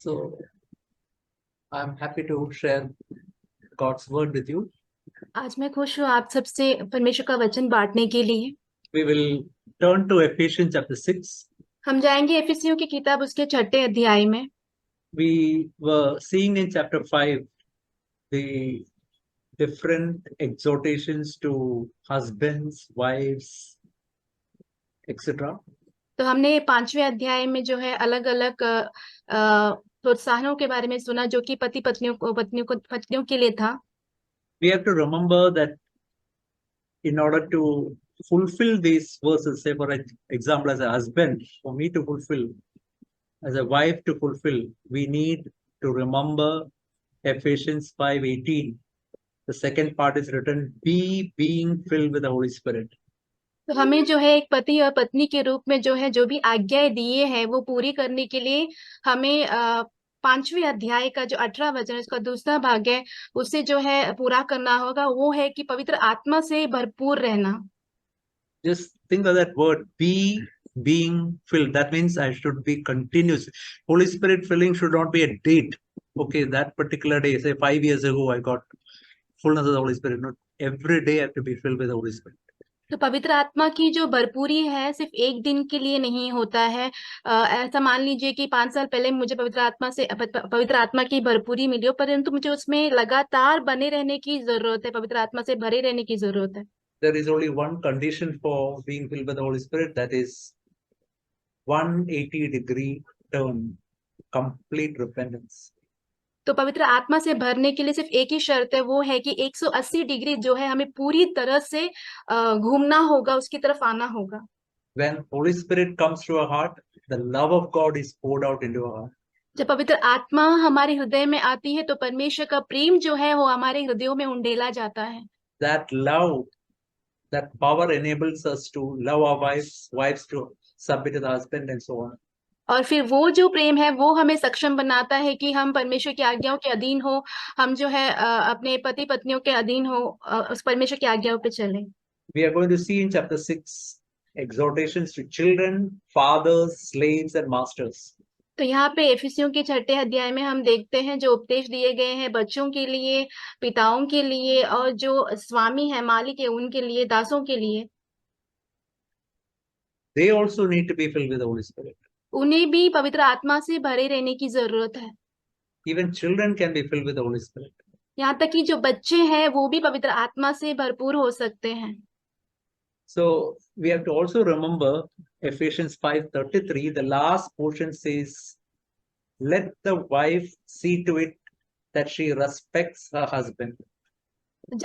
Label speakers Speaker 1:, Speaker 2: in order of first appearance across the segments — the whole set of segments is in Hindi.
Speaker 1: So I'm happy to share God's word with you.
Speaker 2: आज मैं खुश हूँ आप सबसे परमेश्वर का वचन बांटने के लिए।
Speaker 1: We will turn to Ephesians chapter 6.
Speaker 2: हम जाएंगे इफिसियों की किताब उसके 6ठे अध्याय में।
Speaker 1: We were seeing in chapter 5 the different exhortations to husbands, wives, etc.
Speaker 2: तो हमने 5वें अध्याय में जो है अलग अलग प्रोत्साहनों के बारे में सुना जो कि पत्नियों के लिए था।
Speaker 1: We have to remember that in order to fulfill these verses, say for example, as a husband, for me to fulfill, as a wife to fulfill, we need to remember Ephesians 5:18. The second part is written, be being filled with the Holy Spirit.
Speaker 2: तो हमें जो है एक पति और पत्नी के रूप में जो है जो भी आज्ञाएं दिए हैं वो पूरी करने के लिए हमें 5वें अध्याय का जो 18वां वचन उसका दूसरा भाग है उसे जो है पूरा करना होगा। वो है कि पवित्र आत्मा से भरपूर रहना।
Speaker 1: Just think of that word, be being filled. That means I should be continuous. Holy Spirit filling should not be a date. Okay, that particular day, say 5 years ago, I got fullness of the Holy Spirit. Not every day I have to be filled with the Holy Spirit.
Speaker 2: तो पवित्र आत्मा की जो भरपूरी है सिर्फ एक दिन के लिए नहीं होता है। ऐसा मान लीजिए कि 5 साल पहले मुझे पवित्र आत्मा की भरपूरी मिली हो, परंतु मुझे उसमें लगातार बने रहने की जरूरत है, पवित्र आत्मा से भरे रहने की जरूरत है।
Speaker 1: There is only one condition for being filled with the Holy Spirit, that is 180-degree turn, complete repentance.
Speaker 2: तो पवित्र आत्मा से भरने के लिए सिर्फ एक ही शर्त है, वो है कि 180 डिग्री जो है हमें पूरी तरह से घूमना होगा, उसकी तरफ आना होगा।
Speaker 1: When Holy Spirit comes to our heart, the love of God is poured out into our heart.
Speaker 2: जब पवित्र आत्मा हमारे हृदय में आती है तो परमेश्वर का प्रेम जो है वो हमारे हृदयों में उंडेला जाता है।
Speaker 1: That love, that power enables us to love our wives to submit to the husband and so on.
Speaker 2: और फिर वो जो प्रेम है वो हमें सक्षम बनाता है कि हम परमेश्वर की आज्ञाओं के अधीन हो, हम जो है अपने पति पत्नियों के अधीन हो, उस परमेश्वर की आज्ञाओं पे चलें।
Speaker 1: We are going to see in chapter 6 exhortations to children, fathers, slaves and masters.
Speaker 2: तो यहाँ पे इफिसियों के 6ठे अध्याय में हम देखते हैं जो उपदेश दिए गए हैं बच्चों के लिए, पिताओं के लिए और जो स्वामी है, मालिक है, उनके लिए, दासों के लिए।
Speaker 1: They also need to be filled with the Holy Spirit.
Speaker 2: उन्हें भी पवित्र आत्मा से भरे रहने की जरूरत है।
Speaker 1: Even children can be filled with the Holy Spirit.
Speaker 2: यहाँ तक कि जो बच्चे हैं वो भी पवित्र आत्मा से भरपूर हो सकते हैं।
Speaker 1: So we have to also remember Ephesians 5:33, the last portion says, let the wife see to it that she respects her husband.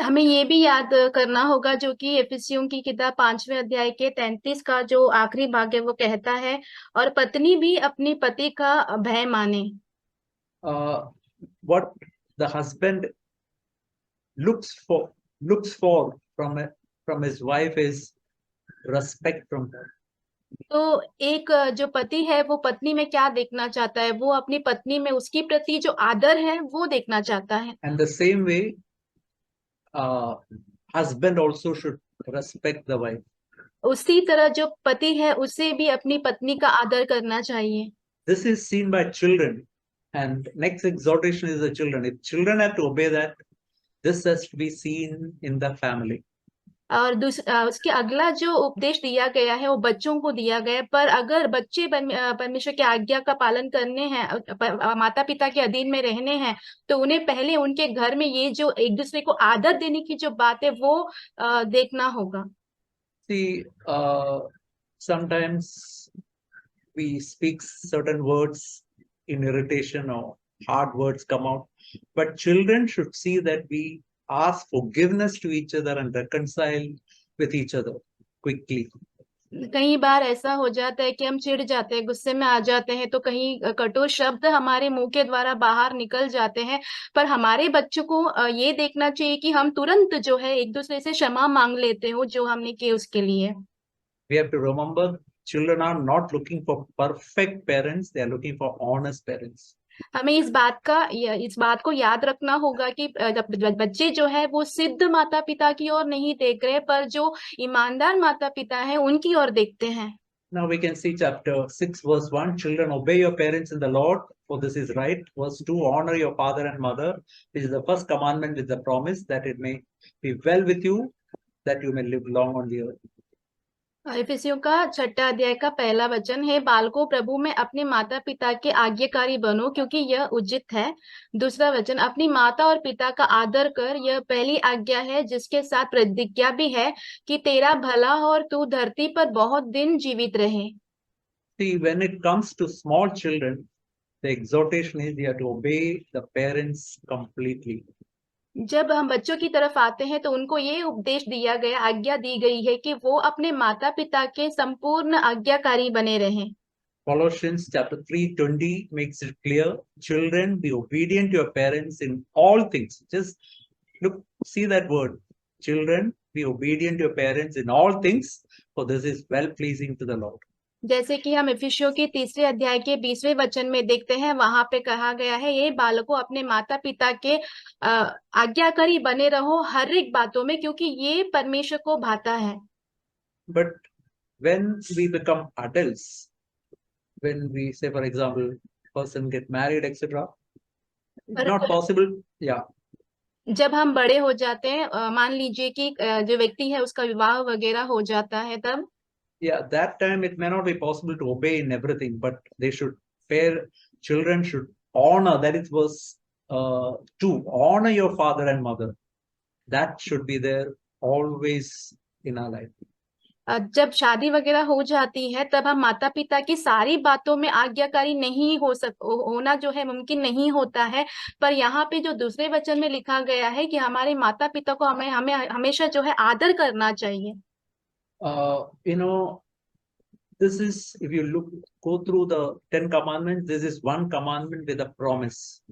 Speaker 2: हमें ये भी याद करना होगा जो कि इफिसियों की किताब 5वें अध्याय के 33 का जो आखिरी भाग है वो कहता है, और पत्नी भी अपने पति का भय माने।
Speaker 1: What the husband looks for from his wife is respect from her.
Speaker 2: तो एक जो पति है वो पत्नी में क्या देखना चाहता है, वो अपनी पत्नी में उसकी प्रति जो आदर है वो देखना चाहता है।
Speaker 1: And the same way, husband also should respect the wife.
Speaker 2: उसी तरह जो पति है उसे भी अपनी पत्नी का आदर करना चाहिए।
Speaker 1: This is seen by children, and next exhortation is the children. If children have to obey that, this has to be seen in the family.
Speaker 2: और उसके अगला जो उपदेश दिया गया है वो बच्चों को दिया गया है, पर अगर बच्चे परमेश्वर की आज्ञा का पालन करने हैं, माता पिता के अधीन में रहने हैं, तो उन्हें पहले उनके घर में ये जो एक दूसरे को आदर देने की जो बात है वो देखना होगा।
Speaker 1: See, sometimes we speak certain words in irritation or hard words come out, but children should see that we ask forgiveness to each other and reconcile with each other quickly.
Speaker 2: कई बार ऐसा हो जाता है कि हम चिढ़ जाते हैं, गुस्से में आ जाते हैं, तो कहीं कटु शब्द हमारे मुंह के द्वारा बाहर निकल जाते हैं, पर हमारे बच्चों को ये देखना चाहिए कि हम तुरंत जो है एक दूसरे से क्षमा मांग लेते हो जो हमने किए उसके लिए।
Speaker 1: We have to remember, children are not looking for perfect parents, they are looking for honest parents.
Speaker 2: हमें इस बात को याद रखना होगा कि बच्चे जो है वो सिद्ध माता पिता की ओर नहीं देख रहे, पर जो ईमानदार माता पिता है उनकी ओर देखते हैं।
Speaker 1: Now we can see chapter 6, verse 1. Children, obey your parents in the Lord, for this is right. Verse 2, honor your father and mother. This is the first commandment with the promise that it may be well with you, that you may live long on the earth.
Speaker 2: इफिसियों का 6 अध्याय का पहला वचन है, बालकों प्रभु में अपने माता पिता के आज्ञाकारी बनो, क्योंकि यह उचित है। दूसरा वचन, अपनी माता और पिता का आदर कर, यह पहली आज्ञा है, जिसके साथ प्रतिज्ञा भी है कि तेरा भला हो और तू धरती पर बहुत दिन जीवित रहे।
Speaker 1: See, when it comes to small children, the exhortation is you have to obey the parents completely.
Speaker 2: जब हम बच्चों की तरफ आते हैं तो उनको ये उपदेश दिया गया, आज्ञा दी गई है कि वो अपने माता पिता के संपूर्ण आज्ञाकारी बने रहें।
Speaker 1: Colossians chapter 3:20 makes it clear, children, be obedient to your parents in all things. Just look, see that word. Children, be obedient to your parents in all things, for this is well pleasing to the Lord.
Speaker 2: जैसे कि हम इफिसियों के 3 अध्याय के 20वें वचन में देखते हैं, वहां पे कहा गया है, ये बालकों अपने माता पिता के आज्ञाकारी बने रहो हर एक बातों में, क्योंकि ये परमेश्वर को भाता है।
Speaker 1: But when we become adults, when we say, for example, person get married, etc., it's not possible. Yeah.
Speaker 2: जब हम बड़े हो जाते हैं, मान लीजिए कि जो व्यक्ति है उसका विवाह वगैरह हो जाता है, तब
Speaker 1: Yeah, that time it may not be possible to obey in everything, but children should honor. That is verse 2. Honor your father and mother. That should be there always in our life.
Speaker 2: जब शादी वगैरह हो जाती है, तब हम माता पिता की सारी बातों में आज्ञाकारी नहीं होना जो है मुमकिन नहीं होता है। पर यहाँ पे जो दूसरे वचन में लिखा गया है कि हमारे माता पिता को हमें हमेशा जो है आदर करना चाहिए।
Speaker 1: This is, if you go through the 10 commandments, this is one commandment with a promise.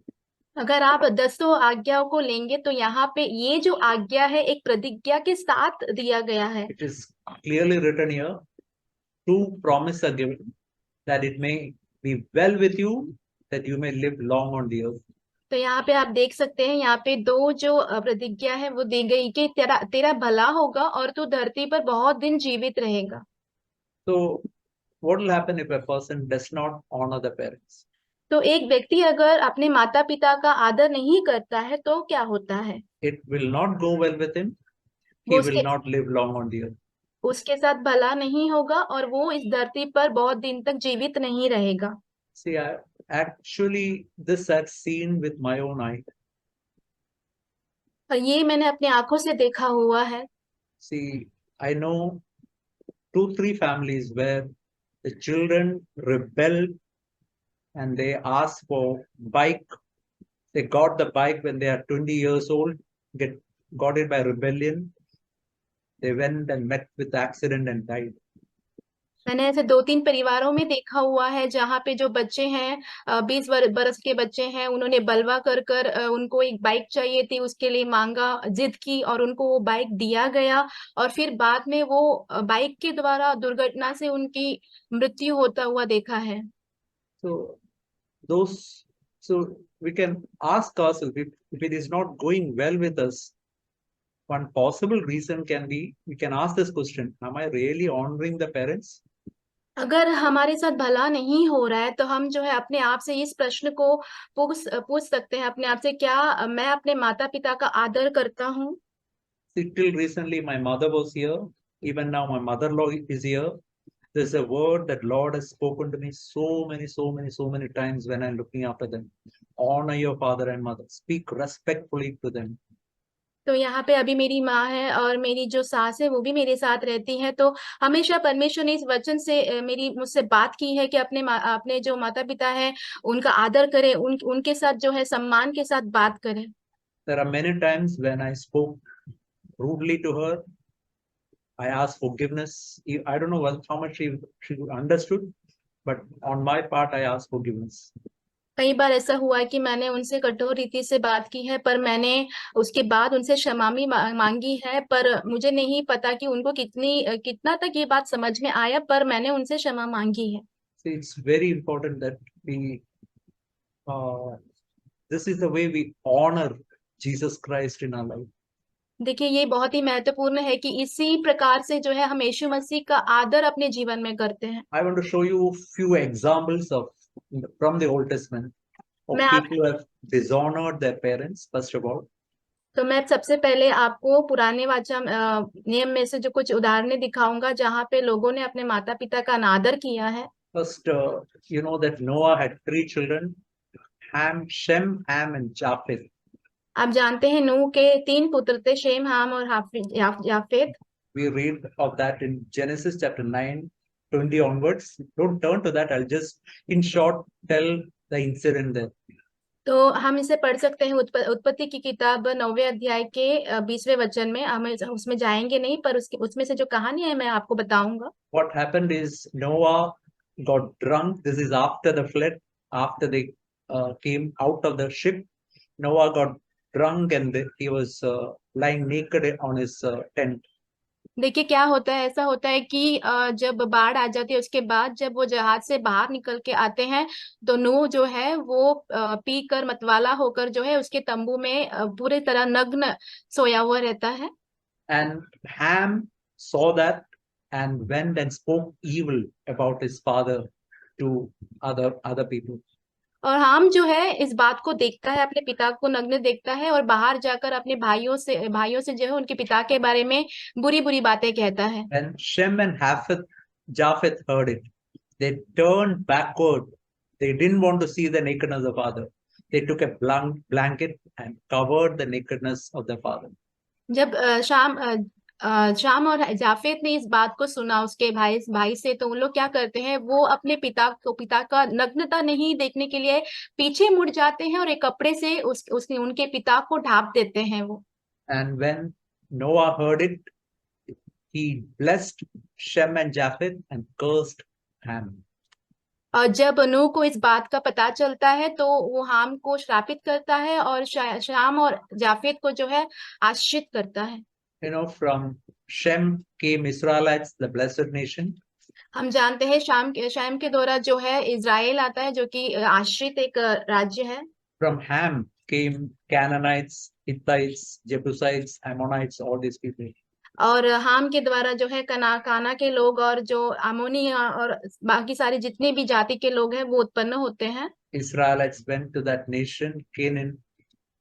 Speaker 2: अगर आप 10 आज्ञाओं को लेंगे तो यहाँ पे ये जो आज्ञा है एक प्रतिज्ञा के साथ दिया गया है।
Speaker 1: It is clearly written here. 2 promises are given, that it may be well with you, that you may live long on the earth.
Speaker 2: तो यहाँ पे आप देख सकते हैं, यहाँ पे 2 जो प्रतिज्ञा है वो दी गई कि तेरा भला होगा और तू धरती पर बहुत दिन जीवित रहेगा।
Speaker 1: So what will happen if a person does not honor the parents?
Speaker 2: तो एक व्यक्ति अगर अपने माता पिता का आदर नहीं करता है तो क्या होता है?
Speaker 1: It will not go well with him. He will not live long on the earth.
Speaker 2: उसके साथ भला नहीं होगा और वो इस धरती पर बहुत दिन तक जीवित नहीं रहेगा।
Speaker 1: See, actually this I've seen with my own eye.
Speaker 2: और ये मैंने अपनी आंखों से देखा हुआ है।
Speaker 1: See, I know 2-3 families where the children rebel and they ask for bike. They got the bike when they are 20 years old, got it by rebellion. They went and met with accident and died.
Speaker 2: मैंने ऐसे 2-3 परिवारों में देखा हुआ है जहाँ पे जो बच्चे हैं, 20 बरस के बच्चे हैं, उन्होंने बलवा कर उनको एक बाइक चाहिए थी, उसके लिए मांगा, जिद की और उनको वो बाइक दिया गया और फिर बाद में वो बाइक के द्वारा दुर्घटना से उनकी मृत्यु होता हुआ देखा है।
Speaker 1: So we can ask ourselves, if it is not going well with us, one possible reason can be, we can ask this question, am I really honoring the parents?
Speaker 2: अगर हमारे साथ भला नहीं हो रहा है तो हम जो है अपने आप से इस प्रश्न को पूछ सकते हैं अपने आप से, क्या मैं अपने माता पिता का आदर करता हूँ?
Speaker 1: Till recently my mother was here, even now my mother-in-law is here. There's a word that Lord has spoken to me so many times when I'm looking after them. Honor your father and mother. Speak respectfully to them.
Speaker 2: तो यहाँ पे अभी मेरी माँ है और मेरी जो सास है वो भी मेरे साथ रहती है, तो हमेशा परमेश्वर ने इस वचन से मुझसे बात की है कि अपने जो माता पिता है उनका आदर करें, उनके साथ जो है सम्मान के साथ बात करें।
Speaker 1: There are many times when I spoke rudely to her. I asked forgiveness. I don't know how much she understood, but on my part I asked forgiveness.
Speaker 2: कई बार ऐसा हुआ है कि मैंने उनसे कठोर रीति से बात की है, पर मैंने उसके बाद उनसे क्षमा भी मांगी है, पर मुझे नहीं पता कि उनको कितना तक ये बात समझ में आया, पर मैंने उनसे क्षमा मांगी है।
Speaker 1: See, it's very important that this is the way we honor Jesus Christ in our life.
Speaker 2: देखिए ये बहुत ही महत्वपूर्ण है कि इसी प्रकार से जो है हम यीशु मसीह का आदर अपने जीवन में करते हैं।
Speaker 1: I want to show you few examples of from the Old Testament of
Speaker 2: मैं आप
Speaker 1: people who have dishonored their parents, first of all.
Speaker 2: तो मैं सबसे पहले आपको पुराने नियम में से जो कुछ उदाहरणें दिखाऊंगा जहाँ पे लोगों ने अपने माता पिता का अनादर किया है।
Speaker 1: First, you know that Noah had 3 children, Ham, Shem, Ham, and Japheth.
Speaker 2: आप जानते हैं नूह के 3 पुत्र थे, शेम, हाम और याफेत।
Speaker 1: We read of that in Genesis chapter 9, 20 onwards. Don't turn to that. I'll just, in short, tell the incident there.
Speaker 2: तो हम इसे पढ़ सकते हैं उत्पत्ति की किताब 9वें अध्याय के 20वें वचन में। हम उसमें जाएंगे नहीं, पर उसमें से जो कहानी है मैं आपको बताऊंगा।
Speaker 1: What happened is Noah got drunk. This is after the flood, after they came out of the ship. Noah got drunk and he was lying naked on his tent.
Speaker 2: देखिए क्या होता है, ऐसा होता है कि जब बाढ़ आ जाती है उसके बाद जब वो जहाज से बाहर निकल के आते हैं तो नूह जो है वो पी कर मतवाला होकर जो है उसके तंबू में पूरी तरह नग्न सोया हुआ रहता है।
Speaker 1: And Ham saw that and went and spoke evil about his father to other people.
Speaker 2: और हाम जो है इस बात को देखता है, अपने पिता को नग्न देखता है और बाहर जाकर अपने भाइयों से जो है उनके पिता के बारे में बुरी बुरी बातें कहता है।
Speaker 1: When Shem and Japheth heard it, they turned backward. They didn't want to see the nakedness of father. They took a blanket and covered the nakedness of their father.
Speaker 2: जब शाम और जाफेद ने इस बात को सुना उसके भाई से, तो उन लोग क्या करते हैं, वो अपने पिता का नग्नता नहीं देखने के लिए पीछे मुड़ जाते हैं और एक कपड़े से उनके पिता को ढांप देते हैं वो।
Speaker 1: And when Noah heard it, he blessed Shem and Japheth and cursed Ham.
Speaker 2: और जब नूह को इस बात का पता चलता है तो वो हाम को श्रापित करता है और शाम और जाफेद को जो है आश्रित करता है।
Speaker 1: You know, from Shem came Israelites, the blessed nation.
Speaker 2: हम जानते हैं शाम के द्वारा जो है इज़राइल आता है, जो कि आश्रित एक राज्य है।
Speaker 1: From Ham came Canaanites, Hittites, Jebusites, Ammonites, all these people.
Speaker 2: और हाम के द्वारा जो है काना के लोग और जो अमोनी और बाकी सारे जितने भी जाति के लोग हैं वो उत्पन्न होते हैं।
Speaker 1: Israelites went to that nation, Canaan,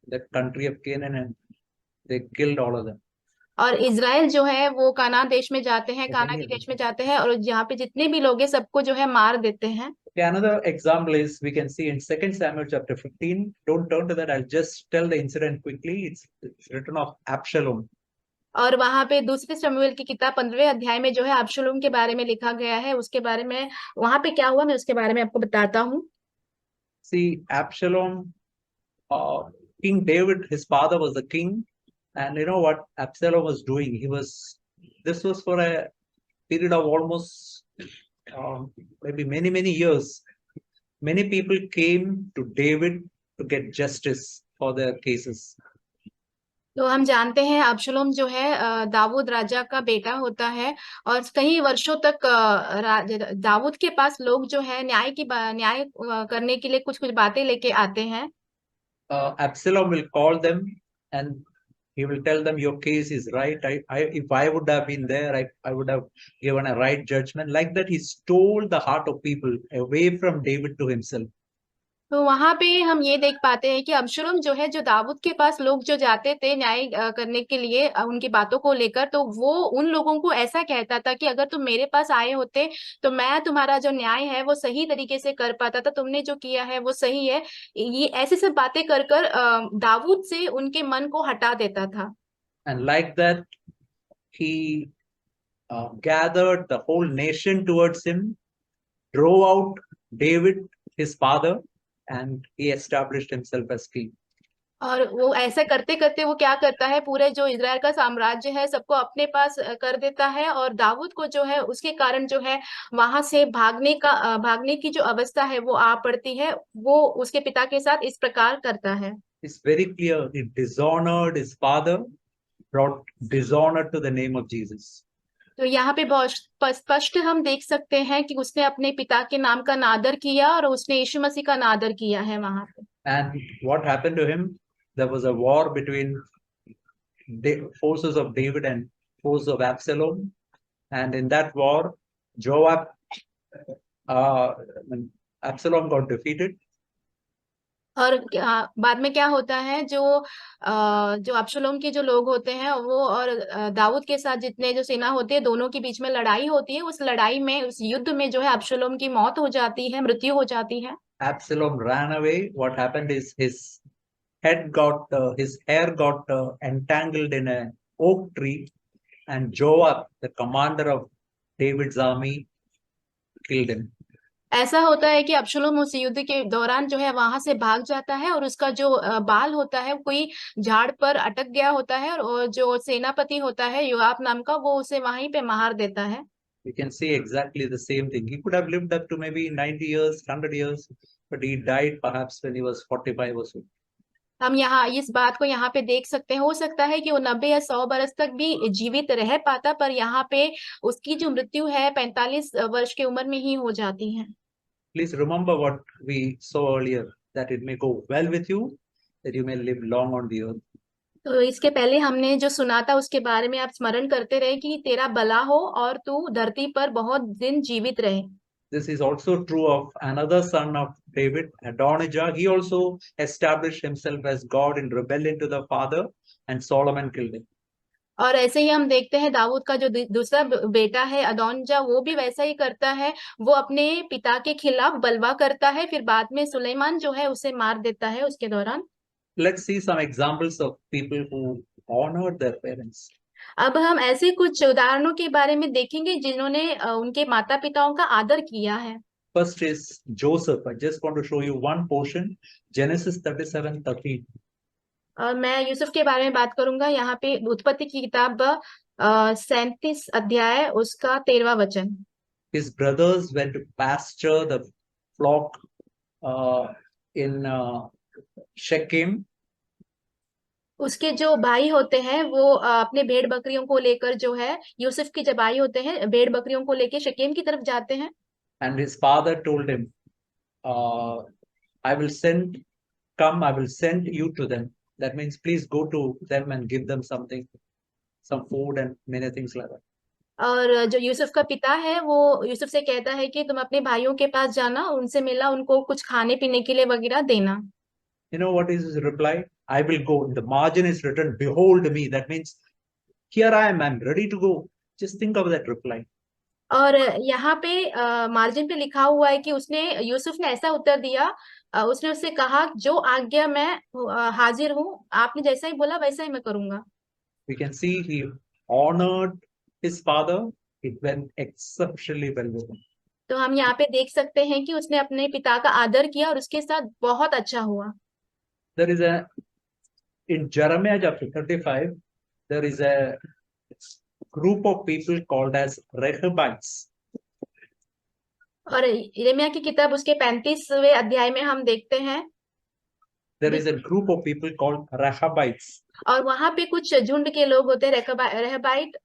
Speaker 1: the country of Canaan, and they killed all of them.
Speaker 2: और इज़राइल जो है वो काना देश में जाते हैं, काना के देश में जाते हैं और यहाँ पे जितने भी लोग हैं सबको जो है मार देते हैं।
Speaker 1: Okay, another example is we can see in 2 Samuel chapter 15. Don't turn to that. I'll just tell the incident quickly. It's written of Absalom.
Speaker 2: और वहां पे दूसरे शमूएल की किताब 15वें अध्याय में जो है अबशलोम के बारे में लिखा गया है। उसके बारे में वहां पे क्या हुआ मैं उसके बारे में आपको बताता हूँ।
Speaker 1: See, Absalom, King David, his father was the king. And you know what Absalom was doing? This was for a period of almost maybe many years. Many people came to David to get justice for their cases.
Speaker 2: तो हम जानते हैं अबशलोम जो है दाऊद राजा का बेटा होता है और कई वर्षों तक दाऊद के पास लोग जो है न्याय करने के लिए कुछ बातें लेके आते हैं।
Speaker 1: Absalom will call them and he will tell them your case is right. If I would have been there, I would have given a right judgment. Like that, he stole the heart of people away from David to himself.
Speaker 2: तो वहां पे हम ये देख पाते हैं कि अबशलोम जो है, जो दाऊद के पास लोग जो जाते थे न्याय करने के लिए उनकी बातों को लेकर, तो वो उन लोगों को ऐसा कहता था कि अगर तुम मेरे पास आए होते तो मैं तुम्हारा जो न्याय है वो सही तरीके से कर पाता था, तुमने जो किया है वो सही है। ये ऐसे सब बातें कर कर दाऊद से उनके मन को हटा देता था।
Speaker 1: And like that, he gathered the whole nation towards him, drove out David, his father, and he established himself as king.
Speaker 2: और वो ऐसा करते करते वो क्या करता है, पूरे जो इज़राइल का साम्राज्य है सबको अपने पास कर देता है और दाऊद को जो है उसके कारण जो है वहां से भागने की जो अवस्था है वो आ पड़ती है। वो उसके पिता के साथ इस प्रकार करता है।
Speaker 1: It's very clear. He dishonored his father, brought dishonor to the name of Jesus.
Speaker 2: तो यहाँ पे बहुत स्पष्ट हम देख सकते हैं कि उसने अपने पिता के नाम का नादर किया और उसने यीशु मसीह का नादर किया है वहां पे।
Speaker 1: And what happened to him? There was a war between forces of David and forces of Absalom. And in that war, Joab, Absalom got defeated.
Speaker 2: और बाद में क्या होता है, जो अब्शलोम के जो लोग होते हैं वो और दाऊद के साथ जितने जो सेना होती है, दोनों के बीच में लड़ाई होती है। उस लड़ाई में, उस युद्ध में जो है अब्शलोम की मौत हो जाती है, मृत्यु हो जाती है।
Speaker 1: Absalom ran away. What happened is his hair got entangled in a oak tree, and Joab, the commander of David's army, killed him.
Speaker 2: ऐसा होता है कि अब्शलोम उस युद्ध के दौरान जो है वहां से भाग जाता है, और उसका जो बाल होता है कोई झाड़ पर अटक गया होता है, और जो सेनापति होता है योआब नाम का, वो उसे वहीं पे मार देता है।
Speaker 1: You can see exactly the same thing. He could have lived up to maybe 90 years, 100 years, but he died perhaps when he was 45 or so.
Speaker 2: हम यहाँ इस बात को यहाँ पे देख सकते हैं। हो सकता है कि वो 90 या 100 बरस तक भी जीवित रह पाता, पर यहाँ पे उसकी जो मृत्यु है 45 वर्ष की उम्र में ही हो जाती है।
Speaker 1: Please remember what we saw earlier, that it may go well with you, that you may live long on the earth.
Speaker 2: तो इसके पहले हमने जो सुना था उसके बारे में आप स्मरण करते रहे कि तेरा भला हो और तू धरती पर बहुत दिन जीवित रहे।
Speaker 1: This is also true of another son of David, Adonijah. He also established himself as God in rebellion to the father, and Solomon killed him.
Speaker 2: और ऐसे ही हम देखते हैं दाऊद का जो दूसरा बेटा है अदोनिजा, वो भी वैसा ही करता है। वो अपने पिता के खिलाफ बलवा करता है, फिर बाद में सुलेमान जो है उसे मार देता है उसके दौरान।
Speaker 1: Let's see some examples of people who honored their parents.
Speaker 2: अब हम ऐसे कुछ उदाहरणों के बारे में देखेंगे जिन्होंने उनके माता पिताओं का आदर किया है।
Speaker 1: First is Joseph. I just want to show you one portion, Genesis 37:13.
Speaker 2: और मैं यूसुफ के बारे में बात करूंगा। यहाँ पे उत्पत्ति की किताब 37 अध्याय उसका 13वां वचन।
Speaker 1: His brothers went to pasture the flock in Shechem.
Speaker 2: उसके जो भाई होते हैं वो अपने भेड़ बकरियों को लेकर जो है, यूसुफ के जब भाई होते हैं भेड़ बकरियों को लेकर शकेम की तरफ जाते हैं।
Speaker 1: And his father told him, I will send you to them. That means please go to them and give them something, some food and many things like that.
Speaker 2: और जो यूसुफ का पिता है वो यूसुफ से कहता है कि तुम अपने भाइयों के पास जाना, उनसे मिला, उनको कुछ खाने पीने के लिए वगैरह देना।
Speaker 1: You know what is his reply? I will go. In the margin is written, behold me. That means here I am, I'm ready to go. Just think of that reply.
Speaker 2: और यहाँ पे मार्जिन पे लिखा हुआ है कि उसने, यूसुफ ने ऐसा उत्तर दिया, उसने उससे कहा जो आज्ञा मैं हाजिर हूँ, आपने जैसा ही बोला वैसा ही मैं करूंगा।
Speaker 1: We can see he honored his father. It went exceptionally well with him.
Speaker 2: तो हम यहाँ पे देख सकते हैं कि उसने अपने पिता का आदर किया और उसके साथ बहुत अच्छा हुआ।
Speaker 1: There is in Jeremiah chapter 35, there is a group of people called as Rehabites.
Speaker 2: और यिर्मयाह की किताब उसके 35वें अध्याय में हम देखते हैं
Speaker 1: There is a group of people called Rehabites.
Speaker 2: और वहां पे कुछ झुंड के लोग होते हैं, रेहबाइट।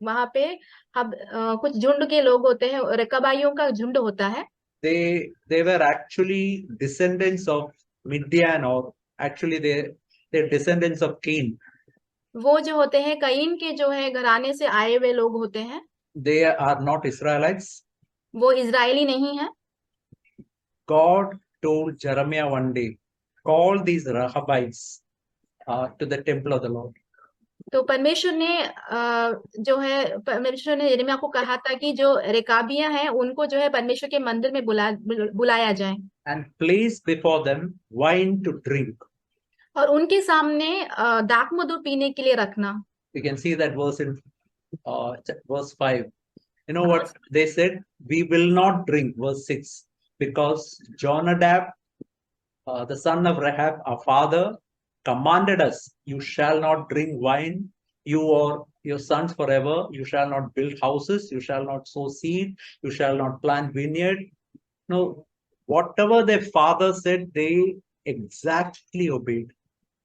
Speaker 2: वहां पे कुछ झुंड के लोग होते हैं, रेकाबाइयों का झुंड होता है।
Speaker 1: They were actually descendants of Midian, or actually they're descendants of Cain.
Speaker 2: वो जो होते हैं कईन के जो है घराने से आए हुए लोग होते हैं।
Speaker 1: They are not Israelites.
Speaker 2: वो इजरायली नहीं है।
Speaker 1: God told Jeremiah one day, call these Rehabites to the temple of the Lord.
Speaker 2: तो परमेश्वर ने यिर्मयाह को कहा था कि जो रेकाबियां हैं उनको जो है परमेश्वर के मंदिर में बुलाया जाए।
Speaker 1: And place before them wine to drink.
Speaker 2: और उनके सामने दाख मधु पीने के लिए रखना।
Speaker 1: You can see that verse in verse 5. You know what they said? We will not drink, verse 6, because Jonadab, the son of Rehab, our father, commanded us, you shall not drink wine, you or your sons forever, you shall not build houses, you shall not sow seed, you shall not plant vineyard. No, whatever their father said, they exactly obeyed.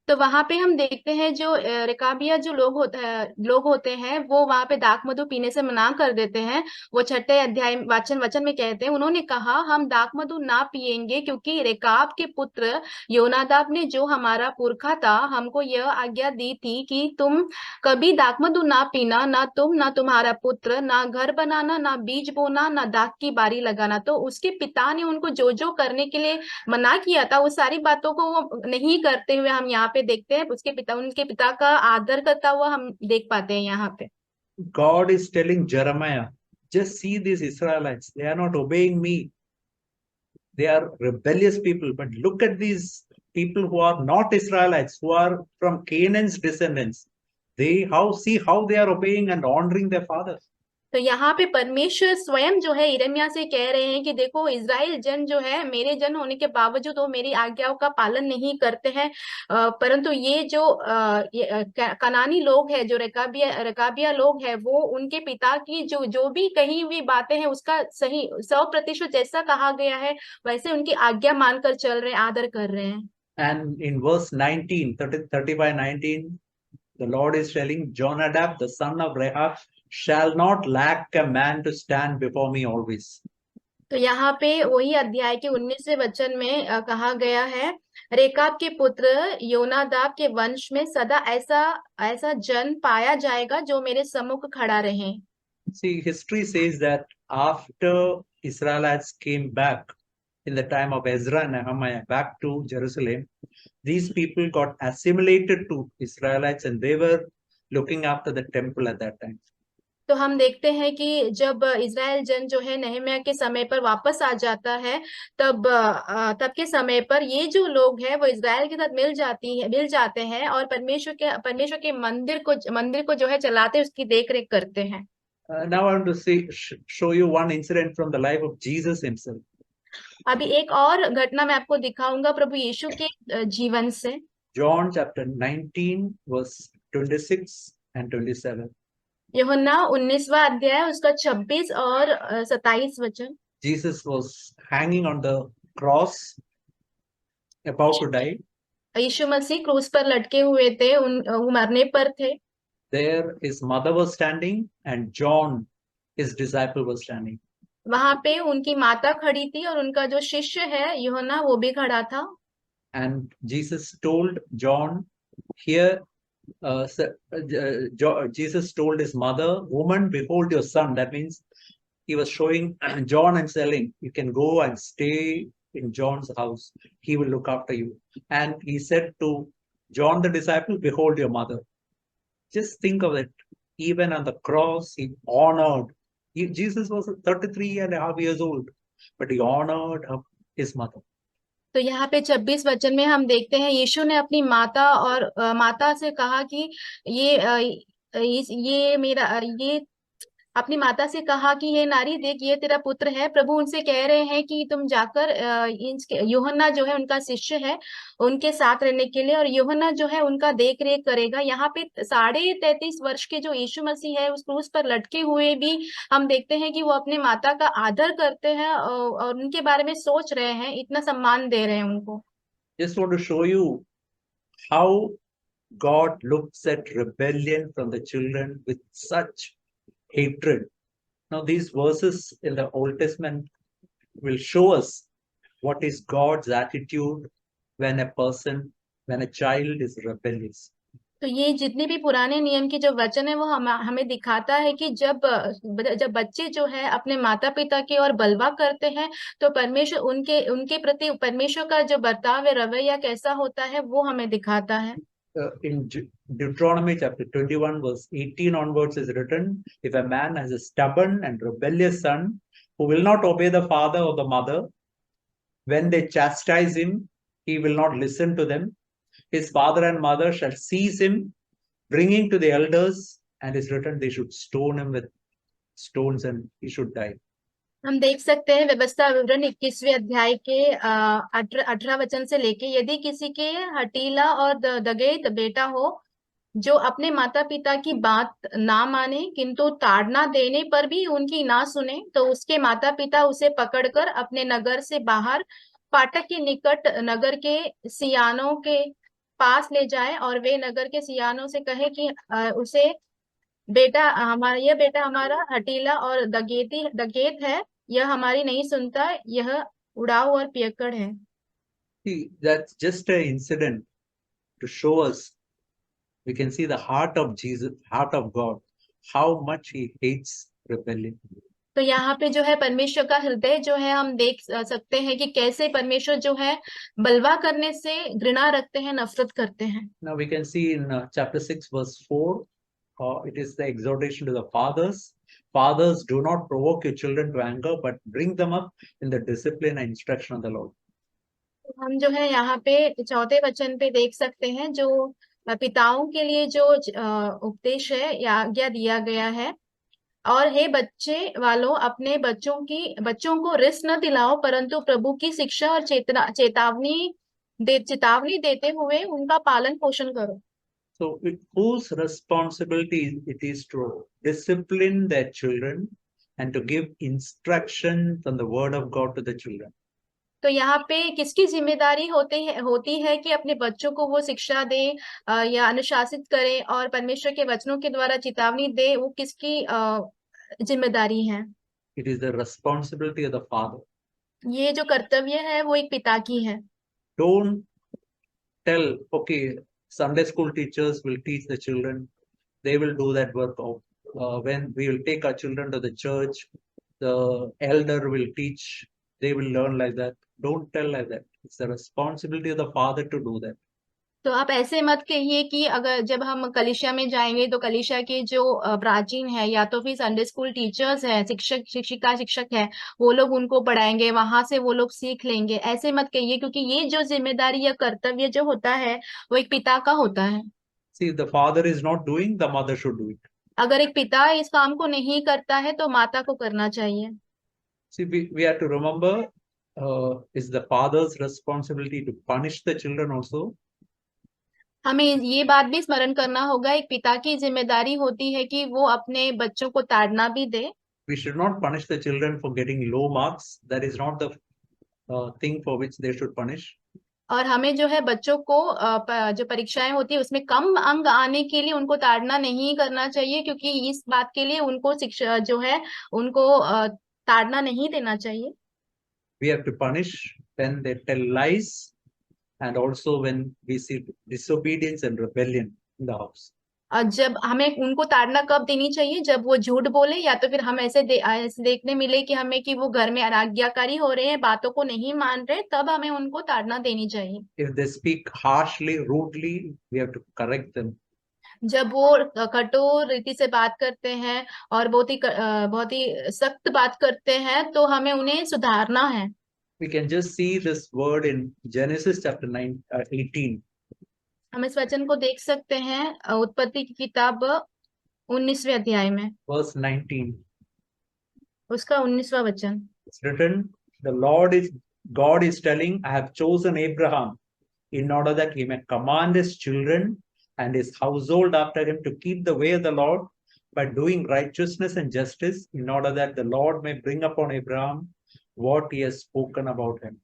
Speaker 2: तो वहां पे हम देखते हैं जो रेकाबिया जो लोग होते हैं वो वहां पे दाख मधु पीने से मना कर देते हैं। वो छठे अध्याय वचन में कहते हैं, उन्होंने कहा हम दाख मधु ना पिएंगे क्योंकि रेकाब के पुत्र योनादाब ने जो हमारा पुरखा था हमको यह आज्ञा दी थी कि तुम कभी दाख मधु ना पीना, ना तुम ना तुम्हारा पुत्र, ना घर बनाना, ना बीज बोना, ना दाख की बारी लगाना। तो उसके पिता ने उनको जो जो करने के लिए मना किया था उस सारी बातों को वो नहीं करते हुए हम यहाँ पे देखते हैं। उनके पिता का आदर करता हुआ हम देख पाते हैं यहाँ पे।
Speaker 1: God is telling Jeremiah, just see these Israelites, they are not obeying me. They are rebellious people. But look at these people who are not Israelites, who are from Canaan's descendants. See how they are obeying and honoring their fathers.
Speaker 2: तो यहाँ पे परमेश्वर स्वयं जो है यिर्मयाह से कह रहे हैं कि देखो इज़राइल जन जो है मेरे जन होने के बावजूद वो मेरी आज्ञाओं का पालन नहीं करते हैं, परंतु ये जो कनानी लोग हैं, जो रेकाबिया लोग हैं, वो उनके पिता की जो भी कहीं हुई बातें हैं उसका सही 100% जैसा कहा गया है वैसे उनकी आज्ञा मानकर चल रहे हैं, आदर कर रहे हैं।
Speaker 1: And in verse 19, 35:19, the Lord is telling Jonadab, the son of Rehab, shall not lack a man to stand before me always.
Speaker 2: तो यहाँ पे वही अध्याय के 19वें वचन में कहा गया है, रेकाब के पुत्र योनादाब के वंश में सदा ऐसा जन पाया जाएगा जो मेरे सम्मुख खड़ा रहे।
Speaker 1: See, history says that after Israelites came back in the time of Ezra and Nehemiah back to Jerusalem, these people got assimilated to Israelites and they were looking after the temple at that time.
Speaker 2: तो हम देखते हैं कि जब इज़राइल जन जो है नहम्याह के समय पर वापस आ जाता है, तब के समय पर ये जो लोग हैं वो इज़राइल के साथ मिल जाते हैं और परमेश्वर के मंदिर को जो है चलाते उसकी देखरेख करते हैं।
Speaker 1: Now I want to show you one incident from the life of Jesus himself.
Speaker 2: अभी एक और घटना मैं आपको दिखाऊंगा प्रभु यीशु के जीवन से।
Speaker 1: John chapter 19 verse 26 and 27.
Speaker 2: यूहन्ना 19वां अध्याय उसका 26 और 27 वचन।
Speaker 1: Jesus was hanging on the cross, about to die.
Speaker 2: यीशु मसीह क्रूस पर लटके हुए थे, वो मरने पर थे।
Speaker 1: There his mother was standing and John, his disciple, was standing.
Speaker 2: वहां पे उनकी माता खड़ी थी और उनका जो शिष्य है यूहन्ना वो भी खड़ा था।
Speaker 1: And Jesus told John, here, Jesus told his mother, woman, behold your son. That means he was showing John and telling, you can go and stay in John's house. He will look after you. And he said to John the disciple, behold your mother. Just think of it. Even on the cross, he honored. Jesus was 33.5 years old, but he honored his mother.
Speaker 2: तो यहाँ पे 26 वचन में हम देखते हैं यीशु ने अपनी माता से कहा कि ये अपनी माता से कहा कि ये नारी देख ये तेरा पुत्र है। प्रभु उनसे कह रहे हैं कि तुम जाकर यूहन्ना जो है उनका शिष्य है उनके साथ रहने के लिए, और यूहन्ना जो है उनका देख रेख करेगा। यहाँ पे 33.5 वर्ष के जो यीशु मसीह है उस क्रूस पर लटके हुए भी हम देखते हैं कि वो अपने माता का आदर करते हैं और उनके बारे में सोच रहे हैं, इतना सम्मान दे रहे हैं उनको।
Speaker 1: Just want to show you how God looks at rebellion from the children with such hatred. Now, these verses in the Old Testament will show us what is God's attitude when a child is rebellious.
Speaker 2: तो ये जितने भी पुराने नियम के जो वचन है वो हमें दिखाता है कि जब बच्चे जो है अपने माता पिता की ओर बलवा करते हैं तो परमेश्वर उनके प्रति परमेश्वर का जो बर्ताव है, रवैया कैसा होता है वो हमें दिखाता है।
Speaker 1: In Deuteronomy chapter 21 verse 18 onwards is written, if a man has a stubborn and rebellious son who will not obey the father or the mother, when they chastise him, he will not listen to them. His father and mother shall seize him, bring him to the elders, and is written they should stone him with stones and he should die.
Speaker 2: हम देख सकते हैं व्यवस्था विवरण 21वें अध्याय के 18 वचन से लेके, यदि किसी के हठीला और दगेत बेटा हो जो अपने माता पिता की बात ना माने किंतु ताड़ना देने पर भी उनकी ना सुने, तो उसके माता पिता उसे पकड़कर अपने नगर से बाहर फाटक के निकट नगर के सियानों के पास ले जाए और वे नगर के सियानों से कहे कि उसे बेटा हमारा, यह बेटा हमारा हठीला और दगेत है, यह हमारी नहीं सुनता, यह उड़ाऊ और पियक्कड़ है।
Speaker 1: See, that's just an incident to show us. We can see the heart of Jesus, heart of God, how much He hates rebellion.
Speaker 2: तो यहाँ पे जो है परमेश्वर का हृदय जो है हम देख सकते हैं कि कैसे परमेश्वर जो है बलवा करने से घृणा रखते हैं, नफरत करते हैं।
Speaker 1: Now we can see in chapter 6 verse 4, it is the exhortation to the fathers. Fathers, do not provoke your children to anger, but bring them up in the discipline and instruction of the Lord.
Speaker 2: हम जो है यहाँ पे चौथे वचन पे देख सकते हैं जो पिताओं के लिए जो उपदेश है या आज्ञा दिया गया है, और हे बच्चे वालों, अपने बच्चों को रिस न दिलाओ, परंतु प्रभु की शिक्षा और चेतावनी देते हुए उनका पालन पोषण करो।
Speaker 1: So whose responsibility it is to discipline their children and to give instruction from the word of God to the children.
Speaker 2: तो यहाँ पे किसकी जिम्मेदारी होती है कि अपने बच्चों को वो शिक्षा दे या अनुशासित करे और परमेश्वर के वचनों के द्वारा चेतावनी दे, वो किसकी जिम्मेदारी है?
Speaker 1: It is the responsibility of the father.
Speaker 2: ये जो कर्तव्य है वो एक पिता की है।
Speaker 1: Don't tell, okay, Sunday school teachers will teach the children. They will do that work. When we will take our children to the church, the elder will teach. They will learn like that. Don't tell like that. It's the responsibility of the father to do that.
Speaker 2: तो आप ऐसे मत कहिए कि अगर जब हम कलीसिया में जाएंगे तो कलीसिया के जो प्राचीन है या तो फिर संडे स्कूल टीचर्स है, शिक्षक है, वो लोग उनको पढ़ाएंगे, वहां से वो लोग सीख लेंगे। ऐसे मत कहिए, क्योंकि ये जो जिम्मेदारी या कर्तव्य जो होता है वो एक पिता का होता है।
Speaker 1: See, if the father is not doing, the mother should do it.
Speaker 2: अगर एक पिता इस काम को नहीं करता है तो माता को करना चाहिए।
Speaker 1: See, we have to remember, it's the father's responsibility to punish the children also.
Speaker 2: हमें ये बात भी स्मरण करना होगा, एक पिता की जिम्मेदारी होती है कि वो अपने बच्चों को ताड़ना भी दे।
Speaker 1: We should not punish the children for getting low marks. That is not the thing for which they should punish.
Speaker 2: और हमें जो है बच्चों को जो परीक्षाएं होती है उसमें कम अंक आने के लिए उनको ताड़ना नहीं करना चाहिए, क्योंकि इस बात के लिए उनको शिक्षा जो है उनको ताड़ना नहीं देना चाहिए।
Speaker 1: We have to punish when they tell lies and also when we see disobedience and rebellion in the house.
Speaker 2: और जब हमें उनको ताड़ना कब देनी चाहिए? जब वो झूठ बोले या तो फिर हम ऐसे देखने मिले कि हमें कि वो घर में अनाज्ञाकारी हो रहे हैं, बातों को नहीं मान रहे, तब हमें उनको ताड़ना देनी चाहिए।
Speaker 1: If they speak harshly, rudely, we have to correct them.
Speaker 2: जब वो कठोर रीति से बात करते हैं और बहुत ही सख्त बात करते हैं तो हमें उन्हें सुधारना है।
Speaker 1: We can just see this word in Genesis chapter 18.
Speaker 2: हम इस वचन को देख सकते हैं उत्पत्ति की किताब 19वें अध्याय में,
Speaker 1: Verse 19.
Speaker 2: उसका 19वां वचन।
Speaker 1: It's written, God is telling, I have chosen Abraham in order that he may command his children and his household after him to keep the way of the Lord by doing righteousness and justice, in order that the Lord may bring upon Abraham what he has spoken about him.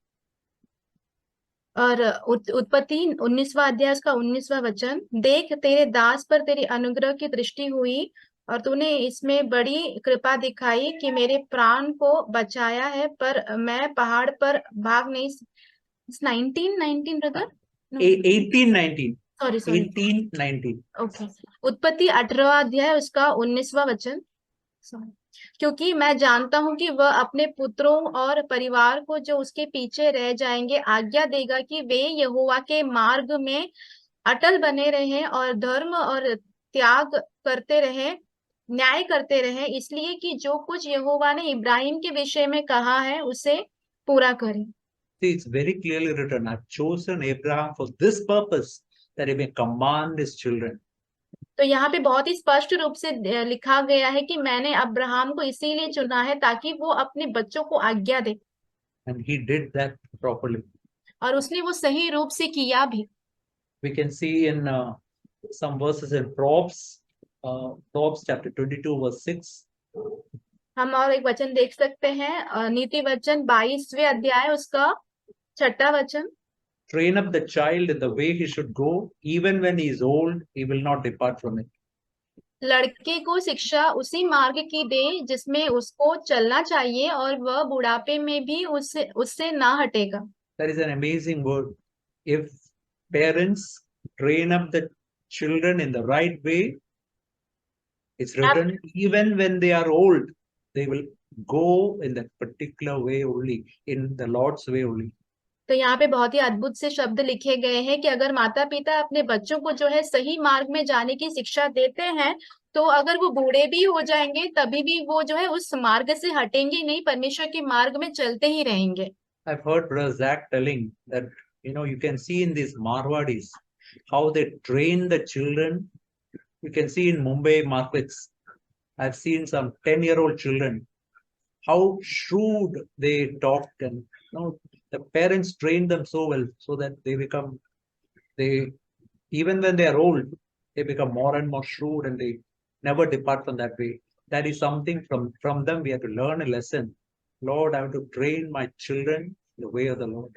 Speaker 2: और उत्पत्ति 19वां अध्याय उसका 19वां वचन, देख तेरे दास पर तेरी अनुग्रह की दृष्टि हुई और तूने इसमें बड़ी कृपा दिखाई कि मेरे प्राण को बचाया है, पर मैं पहाड़ पर भाग नहीं। 19 ब्रदर
Speaker 1: 18:19.
Speaker 2: सॉरी
Speaker 1: 18:19.
Speaker 2: ओके। उत्पत्ति 18वां अध्याय उसका 19वां वचन। क्योंकि मैं जानता हूं कि वह अपने पुत्रों और परिवार को जो उसके पीछे रह जाएंगे आज्ञा देगा कि वे यहोवा के मार्ग में अटल बने रहें और धर्म और त्याग करते रहें, न्याय करते रहें, इसलिए कि जो कुछ यहोवा ने इब्राहिम के विषय में कहा है उसे पूरा करें।
Speaker 1: See, it's very clearly written, I've chosen Abraham for this purpose, that he may command his children.
Speaker 2: तो यहाँ पे बहुत ही स्पष्ट रूप से लिखा गया है कि मैंने अब्राहम को इसीलिए चुना है ताकि वो अपने बच्चों को आज्ञा दे।
Speaker 1: And he did that properly.
Speaker 2: और उसने वो सही रूप से किया भी।
Speaker 1: We can see in some verses in Proverbs chapter 22 verse 6.
Speaker 2: हम और एक वचन देख सकते हैं नीति वचन 22वें अध्याय उसका 6वां वचन।
Speaker 1: train up the child in the way he should go, even when he is old, he will not depart from it.
Speaker 2: लड़के को शिक्षा उसी मार्ग की दे जिसमें उसको चलना चाहिए और वह बुढ़ापे में भी उससे उससे ना हटेगा।
Speaker 1: That is an amazing word. If parents train up the children in the right way, it's written, even when they are old, they will go in that particular way only, in the Lord's way only.
Speaker 2: तो यहाँ पे बहुत ही अद्भुत से शब्द लिखे गए हैं कि अगर माता पिता अपने बच्चों को जो है सही मार्ग में जाने की शिक्षा देते हैं, तो अगर वो बूढ़े भी हो जाएंगे तभी भी वो जो है उस मार्ग से हटेंगे नहीं, परमेश्वर के मार्ग में चलते ही रहेंगे।
Speaker 1: I've heard Brother Zach telling that, you can see in these Marwadis how they train the children. You can see in Mumbai markets. I've seen some 10-year-old children, how shrewd they talk, and the parents train them so well so that even when they are old, they become more and more shrewd and they never depart from that way. That is something from them we have to learn a lesson. Lord, I have to train my children in the way of the Lord.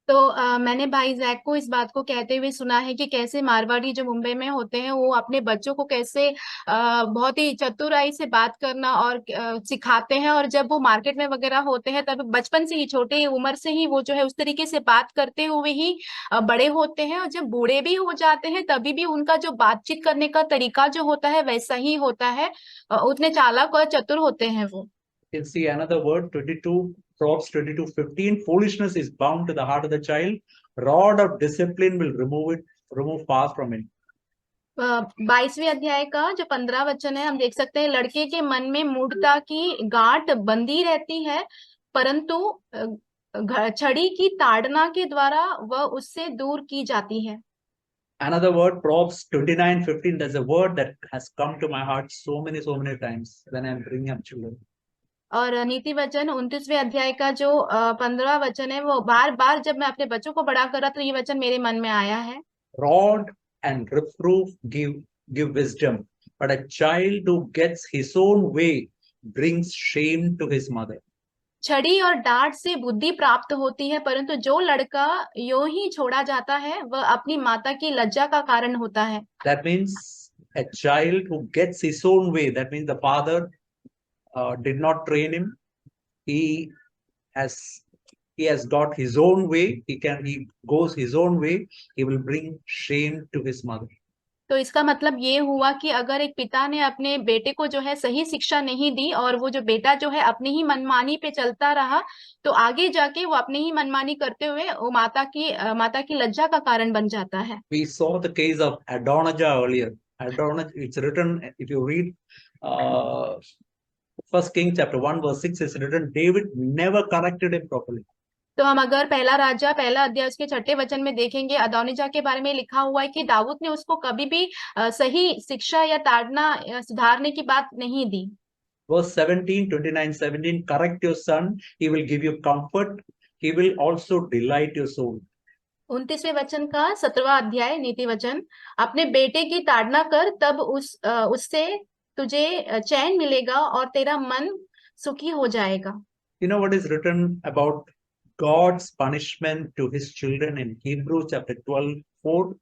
Speaker 2: तो मैंने भाई जैक को इस बात को कहते हुए सुना है कि कैसे मारवाड़ी जो मुंबई में होते हैं वो अपने बच्चों को कैसे बहुत ही चतुराई से बात करना और सिखाते हैं, और जब वो मार्केट में वगैरह होते हैं तब बचपन से ही, छोटी उम्र से ही वो जो है उस तरीके से बात करते हुए ही बड़े होते हैं, और जब बूढ़े भी हो जाते हैं तभी भी उनका जो बातचीत करने का तरीका जो होता है वैसा ही होता है, उतने चालाक और चतुर होते हैं वो।
Speaker 1: You can see another word, 22, Proverbs 22:15. Foolishness is bound to the heart of the child. Rod of discipline will remove far from him.
Speaker 2: 22वें अध्याय का जो 15 वचन है, हम देख सकते हैं लड़के के मन में मूढ़ता की गांठ बंधी रहती है, परंतु छड़ी की ताड़ना के द्वारा वह उससे दूर की जाती है।
Speaker 1: Another word, Proverbs 29:15. There's a word that has come to my heart so many times when I'm bringing up children.
Speaker 2: और नीति वचन 29वें अध्याय का जो 15 वचन है, वो बार बार जब मैं अपने बच्चों को बड़ा करा तो ये वचन मेरे मन में आया है।
Speaker 1: Rod and reproof give wisdom, but a child who gets his own way brings shame to his mother.
Speaker 2: छड़ी और डांट से बुद्धि प्राप्त होती है, परंतु जो लड़का यूं ही छोड़ा जाता है वह अपनी माता की लज्जा का कारण होता है।
Speaker 1: That means a child who gets his own way, that means the father did not train him. He has got his own way. He goes his own way. He will bring shame to his mother.
Speaker 2: तो इसका मतलब ये हुआ कि अगर एक पिता ने अपने बेटे को जो है सही शिक्षा नहीं दी और वो जो बेटा जो है अपनी ही मनमानी पे चलता रहा, तो आगे जाके वो अपनी ही मनमानी करते हुए वो माता की लज्जा का कारण बन जाता है।
Speaker 1: We saw the case of Adonijah earlier. Adonijah, it's written, if you read First Kings chapter 1 verse 6, it's written, David never corrected him properly.
Speaker 2: तो हम अगर पहला अध्याय उसके 6 वचन में देखेंगे, अदोनिजा के बारे में लिखा हुआ है कि दाऊद ने उसको कभी भी सही शिक्षा या ताड़ना सुधारने की बात नहीं दी।
Speaker 1: Verse 17, 29:17, correct your son, he will give you comfort, he will also delight your soul.
Speaker 2: 29वें वचन का 17वां अध्याय नीति वचन, अपने बेटे की ताड़ना कर, तब उससे तुझे चैन मिलेगा और तेरा मन सुखी हो जाएगा।
Speaker 1: You know what is written about God's punishment to his children in Hebrews chapter 12:4?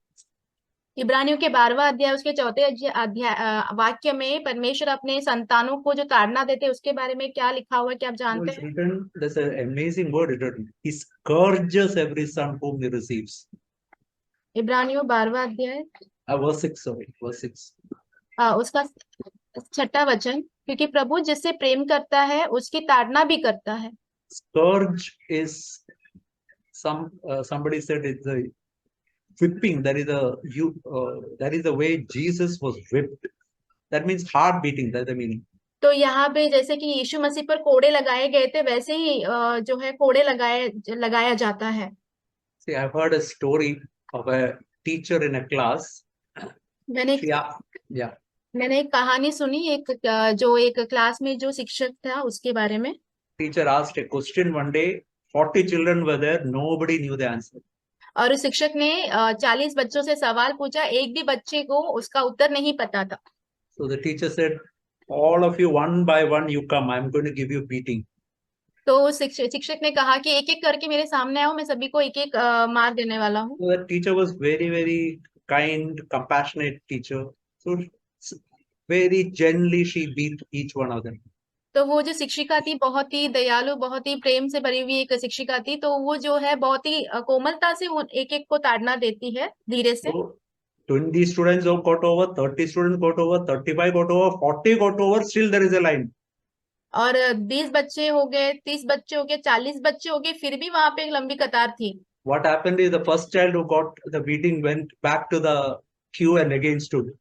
Speaker 2: इब्रानियों के 12वां अध्याय उसके 4 वाक्य में परमेश्वर अपने संतानों को जो ताड़ना देते हैं उसके बारे में क्या लिखा हुआ है, क्या आप जानते हैं?
Speaker 1: Written, there's an amazing word written. He scourges every son whom he receives.
Speaker 2: इब्रानियों 12वां अध्याय
Speaker 1: Verse 6, sorry, verse 6.
Speaker 2: उसका 6वां वचन, क्योंकि प्रभु जिससे प्रेम करता है उसकी ताड़ना भी करता है।
Speaker 1: Scourge is somebody said it's a whipping. That is the way Jesus was whipped. That means heart beating. That's the meaning.
Speaker 2: तो यहाँ पे जैसे कि यीशु मसीह पर कोड़े लगाए गए थे, वैसे ही जो है कोड़े लगाया जाता है।
Speaker 1: See, I've heard a story of a teacher in a class.
Speaker 2: मैंने एक कहानी सुनी, एक क्लास में जो शिक्षक था उसके बारे में।
Speaker 1: Teacher asked a question one day. 40 children were there. Nobody knew the answer.
Speaker 2: और उस शिक्षक ने 40 बच्चों से सवाल पूछा, एक भी बच्चे को उसका उत्तर नहीं पता था।
Speaker 1: So the teacher said, all of you one by one you come. I'm going to give you beating.
Speaker 2: तो शिक्षक ने कहा कि एक एक करके मेरे सामने आओ, मैं सभी को एक एक मार देने वाला हूँ।
Speaker 1: So that teacher was very kind, compassionate teacher. So very gently she beat each one of them.
Speaker 2: तो वो जो शिक्षिका थी बहुत ही दयालु, बहुत ही प्रेम से भरी हुई एक शिक्षिका थी, तो वो जो है बहुत ही कोमलता से वो एक एक को ताड़ना देती है धीरे से।
Speaker 1: So 20 students got over, 30 students got over, 35 got over, 40 got over, still there is a line.
Speaker 2: और 20 बच्चे हो गए, 30 बच्चे हो गए, 40 बच्चे हो गए, फिर भी वहां पे एक लंबी कतार थी।
Speaker 1: What happened is the first child who got the beating went back to the queue and again stood.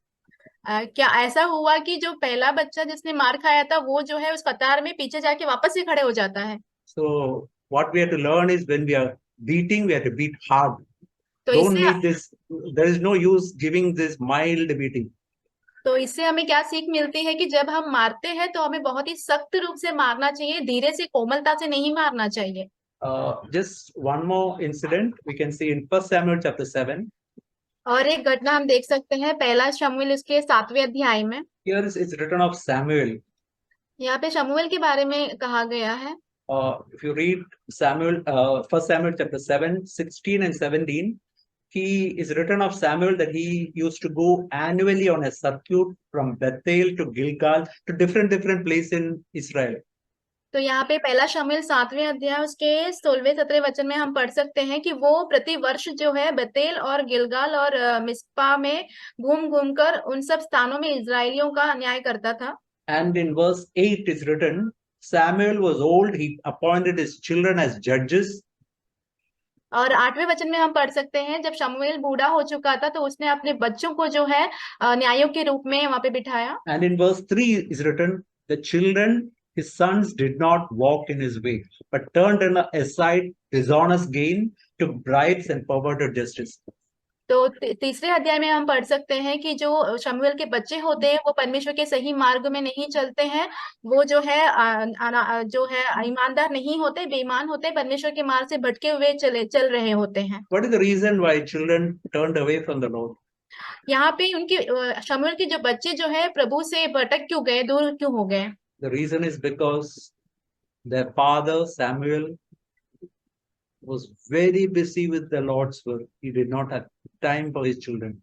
Speaker 2: क्या ऐसा हुआ कि जो पहला बच्चा जिसने मार खाया था वो जो है उस कतार में पीछे जाके वापस से खड़े हो जाता है।
Speaker 1: So what we have to learn is when we are beating, we have to beat hard.
Speaker 2: तो
Speaker 1: Don't
Speaker 2: इससे
Speaker 1: need this. There is no use giving this mild beating.
Speaker 2: तो इससे हमें क्या सीख मिलती है कि जब हम मारते हैं तो हमें बहुत ही सख्त रूप से मारना चाहिए, धीरे से कोमलता से नहीं मारना चाहिए।
Speaker 1: Just one more incident we can see in 1 Samuel chapter 7.
Speaker 2: और एक घटना हम देख सकते हैं पहला शमूएल उसके 7वें अध्याय में।
Speaker 1: Here is written of Samuel.
Speaker 2: यहाँ पे शमूएल के बारे में कहा गया है।
Speaker 1: If you read Samuel, 1 Samuel chapter 7, 16 and 17, he is written of Samuel that he used to go annually on a circuit from Bethel to Gilgal to different places in Israel.
Speaker 2: तो यहाँ पे पहला शमूएल 7वें अध्याय उसके 16वें 17वें वचन में हम पढ़ सकते हैं कि वो प्रति वर्ष जो है बेतेल और गिलगाल और मिस्पा में घूम घूम कर उन सब स्थानों में इजरायलियों का न्याय करता था।
Speaker 1: And in verse 8 is written, Samuel was old, he appointed his children as judges.
Speaker 2: और 8वें वचन में हम पढ़ सकते हैं जब शमूएल बूढ़ा हो चुका था तो उसने अपने बच्चों को जो है न्यायों के रूप में वहां पे बिठाया।
Speaker 1: And in verse 3 is written, the children, his sons, did not walk in his way, but turned aside dishonest gain, took bribes and perverted justice.
Speaker 2: तो तीसरे अध्याय में हम पढ़ सकते हैं कि जो शमूएल के बच्चे होते हैं वो परमेश्वर के सही मार्ग में नहीं चलते हैं, वो जो है ईमानदार नहीं होते, बेईमान होते, परमेश्वर के मार्ग से भटके हुए चल रहे होते हैं।
Speaker 1: What is the reason why children turned away from the Lord?
Speaker 2: यहाँ पे उनके शमूएल के जो बच्चे जो है प्रभु से भटक क्यों गए, दूर क्यों हो गए?
Speaker 1: The reason is because their father Samuel was very busy with the Lord's work. He did not have time for his children.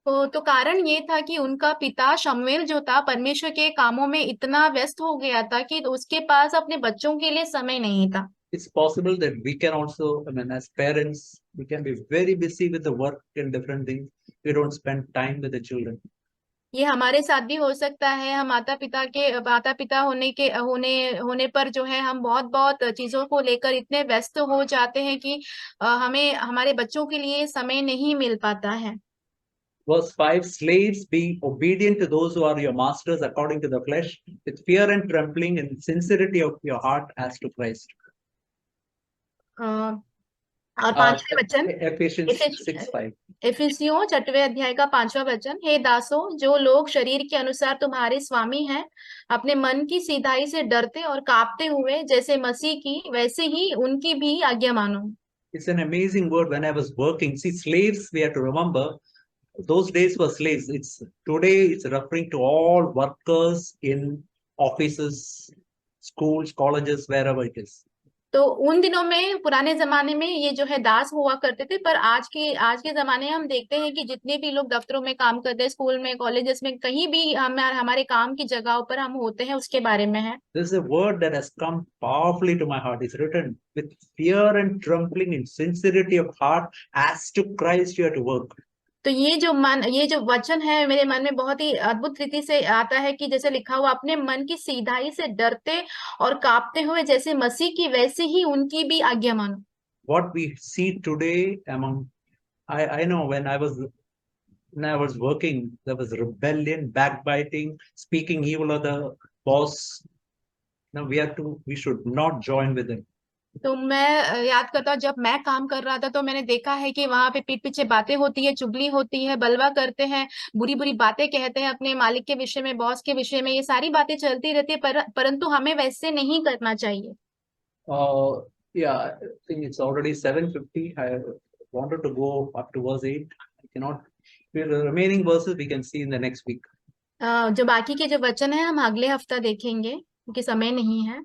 Speaker 2: तो कारण ये था कि उनका पिता शमूएल जो था परमेश्वर के कामों में इतना व्यस्त हो गया था कि उसके पास अपने बच्चों के लिए समय नहीं था।
Speaker 1: It's possible that we can also, as parents, we can be very busy with the work and different things. We don't spend time with the children.
Speaker 2: ये हमारे साथ भी हो सकता है। हम माता पिता होने पर जो है हम बहुत चीजों को लेकर इतने व्यस्त हो जाते हैं कि हमें हमारे बच्चों के लिए समय नहीं मिल पाता है।
Speaker 1: Verse 5, slaves, be obedient to those who are your masters according to the flesh, with fear and trembling and sincerity of your heart as to Christ.
Speaker 2: और 5वें वचन
Speaker 1: Ephesians 6:5.
Speaker 2: इफिसियों 6वें अध्याय का 5वां वचन, हे दासों, जो लोग शरीर के अनुसार तुम्हारे स्वामी हैं, अपने मन की सीधाई से डरते और कांपते हुए जैसे मसीह की वैसे ही उनकी भी आज्ञा मानो।
Speaker 1: It's an amazing word. When I was working, see, slaves, we have to remember, those days were slaves. Today it's referring to all workers in offices, schools, colleges, wherever it is.
Speaker 2: तो उन दिनों में पुराने जमाने में ये जो है दास हुआ करते थे, पर आज के जमाने में हम देखते हैं कि जितने भी लोग दफ्तरों में काम करते हैं, स्कूल में, कॉलेजेस में, कहीं भी हमारे काम की जगहों पर हम होते हैं, उसके बारे में है।
Speaker 1: This is a word that has come powerfully to my heart. It's written, with fear and trembling in sincerity of heart, as to Christ you have to work.
Speaker 2: तो ये जो वचन है मेरे मन में बहुत ही अद्भुत रीति से आता है कि जैसे लिखा हुआ, अपने मन की सीधाई से डरते और कांपते हुए जैसे मसीह की वैसे ही उनकी भी आज्ञा मानो।
Speaker 1: What we see today among, I know when I was working, there was rebellion, backbiting, speaking evil of the boss. Now we should not join with them.
Speaker 2: तो मैं याद करता हूँ, जब मैं काम कर रहा था तो मैंने देखा है कि वहां पे पीठ पीछे बातें होती है, चुगली होती है, बलवा करते हैं, बुरी बुरी बातें कहते हैं अपने मालिक के विषय में, बॉस के विषय में, ये सारी बातें चलती रहती है, परंतु हमें वैसे नहीं करना चाहिए।
Speaker 1: Yeah, I think it's already 7:50. I wanted to go up to verse 8. I cannot. The remaining verses we can see in the next week.
Speaker 2: जो बाकी के जो वचन है हम अगले हफ्ता देखेंगे क्योंकि समय नहीं है।